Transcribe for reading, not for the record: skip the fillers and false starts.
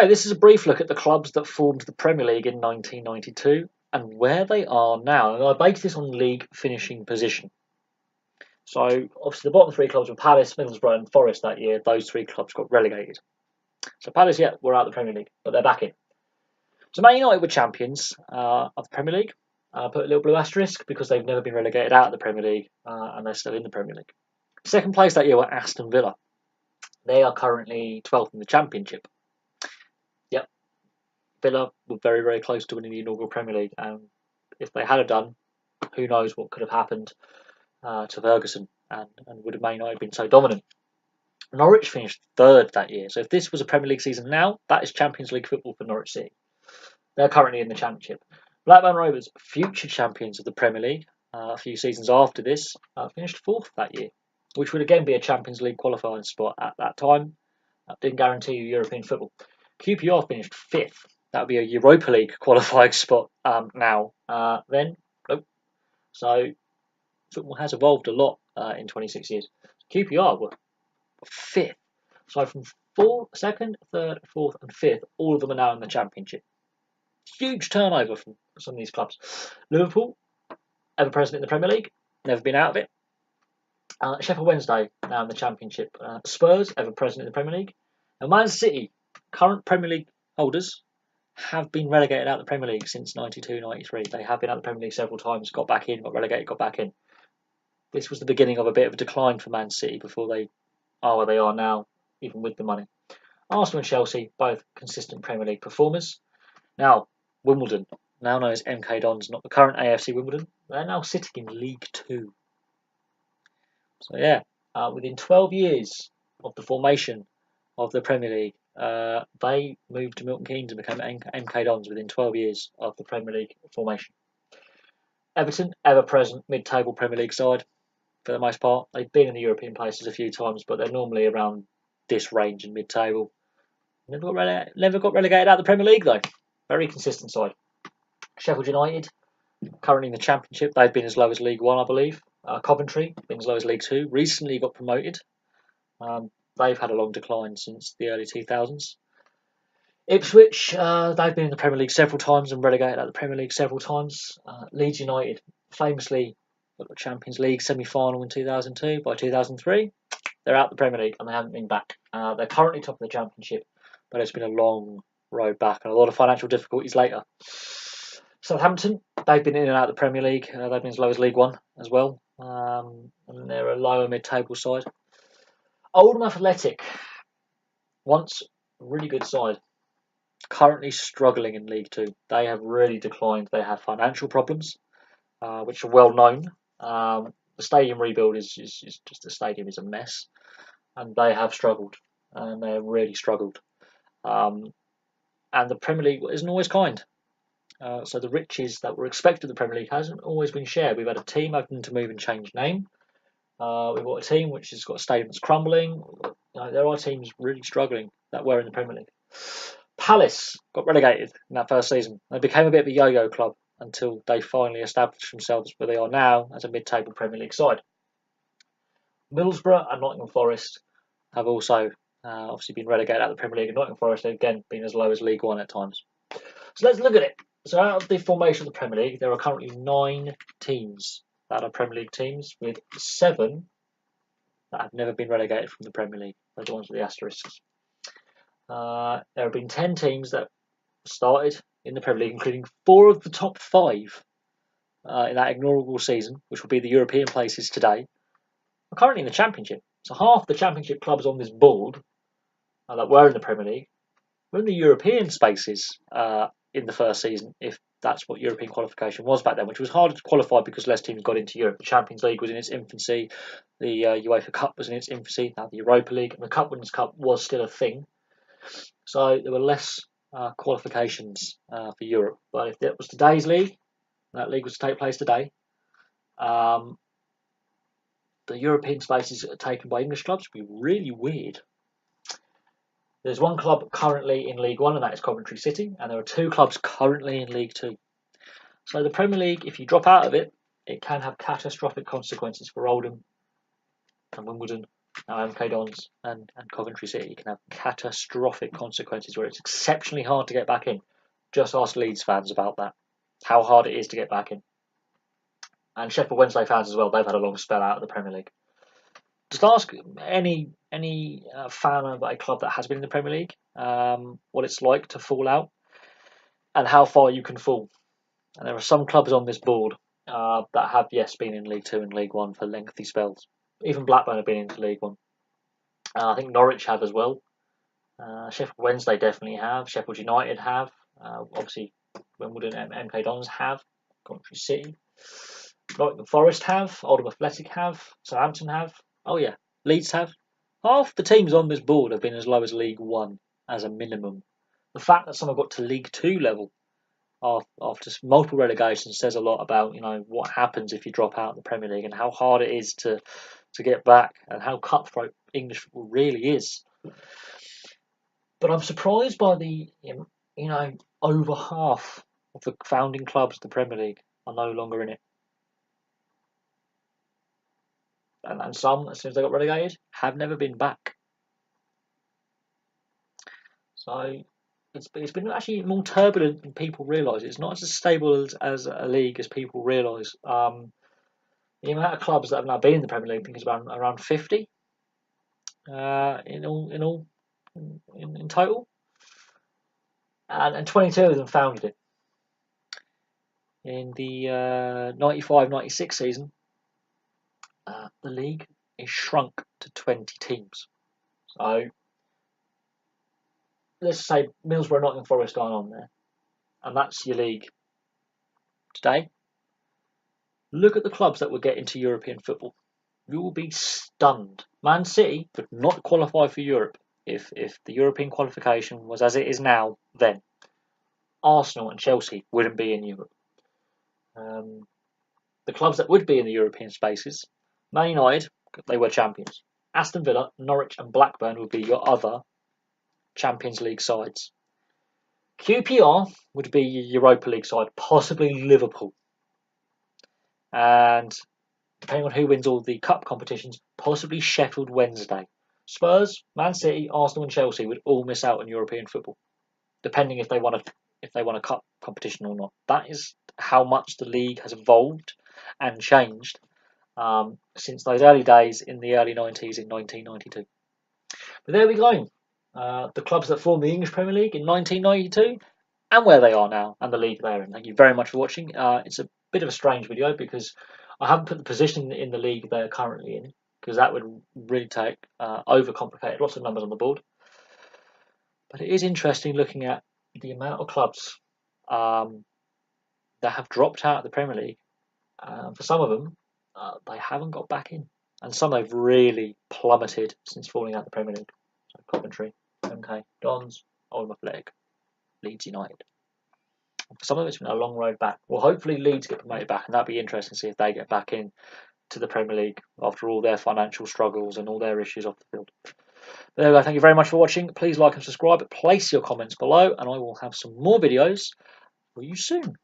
Okay, this is a brief look at the clubs that formed the Premier League in 1992 and where they are now. And I base this on league finishing position. So obviously the bottom three clubs were Palace, Middlesbrough and Forest that year. Those three clubs got relegated. So Palace, yeah, were out of the Premier League, but they're back in. So Man United were champions of the Premier League. Put a little blue asterisk because they've never been relegated out of the Premier League and they're still in the Premier League. Second place that year were Aston Villa. They are currently 12th in the Championship. Yep, Villa were very, very close to winning the inaugural Premier League, and if they had done, who knows what could have happened to Ferguson and would have Man United been so dominant. Norwich finished third that year, so if this was a Premier League season now, that is Champions League football for Norwich City. They're currently in the Championship. Blackburn Rovers, future champions of the Premier League, a few seasons after this, finished fourth that year, which would again be a Champions League qualifying spot at that time. That didn't guarantee you European football. QPR finished fifth. That would be a Europa League qualifying spot now. Then, nope. So football has evolved a lot in 26 years. QPR were fifth. So from second, third, fourth, and fifth, all of them are now in the Championship. Huge turnover from some of these clubs. Liverpool, ever present in the Premier League, never been out of it. Sheffield Wednesday, now in the Championship. Spurs, ever present in the Premier League. And Man City, current Premier League holders, have been relegated out of the Premier League since 92-93. They have been out of the Premier League several times, got back in, got relegated, got back in. This was the beginning of a bit of a decline for Man City before they are where they are now, even with the money. Arsenal and Chelsea, both consistent Premier League performers. Now, Wimbledon, now known as MK Dons, not the current AFC Wimbledon, they're now sitting in League Two. So yeah, within 12 years of the formation of the Premier League, they moved to Milton Keynes and became MK Dons within 12 years of the Premier League formation. Everton, ever present mid-table Premier League side for the most part. They've been in the European places a few times, but they're normally around this range in mid-table. Never got relegated out of the Premier League though. Very consistent side. Sheffield United, currently in the Championship. They've been as low as League One, I believe. Coventry, been as low as League Two. Recently got promoted. They've had a long decline since the early 2000s. Ipswich, they've been in the Premier League several times and relegated out of the Premier League several times. Leeds United, famously got the Champions League semi-final in 2002. By 2003, they're out of the Premier League and they haven't been back. They're currently top of the Championship, but it's been a long road back and a lot of financial difficulties later. Southampton, they've been in and out of the Premier League. They've been as low as League One as well. And they're a lower mid-table side. Oldham Athletic, once a really good side, currently struggling in League Two. They have really declined. They have financial problems, which are well known. The stadium rebuild is just the stadium is a mess, and they have struggled, and they have really struggled. And the Premier League isn't always kind. So the riches that were expected of the Premier League hasn't always been shared. We've had a team having to move and change name. We've got a team which has got a stadium that's crumbling. There are teams really struggling that were in the Premier League. Palace got relegated in that first season. They became a bit of a yo-yo club until they finally established themselves where they are now as a mid-table Premier League side. Middlesbrough and Nottingham Forest have also obviously been relegated out of the Premier League, and Nottingham Forest have again been as low as League One at times. So let's look at it. So out of the formation of the Premier League, there are currently 9 teams that are Premier League teams, with 7 that have never been relegated from the Premier League. Those are the ones with the asterisks. There have been 10 teams that started in the Premier League, including 4 of the top 5 in that inaugural season, which will be the European places today, are currently in the Championship. So half the Championship clubs on this board that were in the Premier League were in the European spaces in the first season, if that's what European qualification was back then, which was harder to qualify because less teams got into Europe. The Champions League was in its infancy, the UEFA Cup was in its infancy, now the Europa League, and the Cup Winners' Cup was still a thing. So there were less qualifications for Europe. But if that was today's league, that league was to take place today, the European spaces taken by English clubs would be really weird. There's one club currently in League One, and that is Coventry City, and there are 2 clubs currently in League Two. So the Premier League, if you drop out of it, it can have catastrophic consequences for Oldham and Wimbledon Now MK Dons and Coventry City can have catastrophic consequences where it's exceptionally hard to get back in. Just ask Leeds fans about that, how hard it is to get back in. And Sheffield Wednesday fans as well, they've had a long spell out of the Premier League. Just ask any fan of a club that has been in the Premier League what it's like to fall out and how far you can fall. And there are some clubs on this board that have, yes, been in League Two and League One for lengthy spells. Even Blackburn have been into League One. I think Norwich have as well. Sheffield Wednesday definitely have. Sheffield United have. Obviously, Wimbledon and MK Dons have. Coventry City. Nottingham Forest have. Oldham Athletic have. Southampton have. Oh yeah, Leeds have. Half the teams on this board have been as low as League One as a minimum. The fact that some have got to League Two level after multiple relegations says a lot about what happens if you drop out of the Premier League and how hard it is to get back and how cutthroat English football really is. But I'm surprised by the over half of the founding clubs of the Premier League are no longer in it. And some, as soon as they got relegated, have never been back. So it's been actually more turbulent than people realise. It's not as stable as a league as people realise. The amount of clubs that have now been in the Premier League, I think, is around 50 in total, and 22 of them founded it. In the 95-96 season, the league is shrunk to 20 teams. So let's say Middlesbrough, Nottingham Forest aren't on there, and that's your league today. Look at the clubs that will get into European football. You will be stunned. Man City could not qualify for Europe if the European qualification was as it is now then. Arsenal and Chelsea wouldn't be in Europe. The clubs that would be in the European spaces, Man United, they were champions. Aston Villa, Norwich and Blackburn would be your other Champions League sides. QPR would be your Europa League side, possibly Liverpool. And depending on who wins all the cup competitions, possibly Sheffield Wednesday. Spurs, Man City, Arsenal and Chelsea would all miss out on European football, depending if they won a cup competition or not. That is how much the league has evolved and changed since those early days in the early 90s in 1992. But there we go. The clubs that formed the English Premier League in 1992 and where they are now and the league they're in. Thank you very much for watching. It's a bit of a strange video because I haven't put the position in the league they're currently in because that would really take overcomplicated lots of numbers on the board. But it is interesting looking at the amount of clubs that have dropped out of the Premier League. For some of them, they haven't got back in. And some they've really plummeted since falling out of the Premier League. So Coventry, MK Dons, Oldham Athletic, Leeds United. For some of it's been a long road back. Well, hopefully Leeds get promoted back, and that'd be interesting to see if they get back in to the Premier League after all their financial struggles and all their issues off the field. But there we go. Thank you very much for watching. Please like and subscribe. Place your comments below, and I will have some more videos for you soon.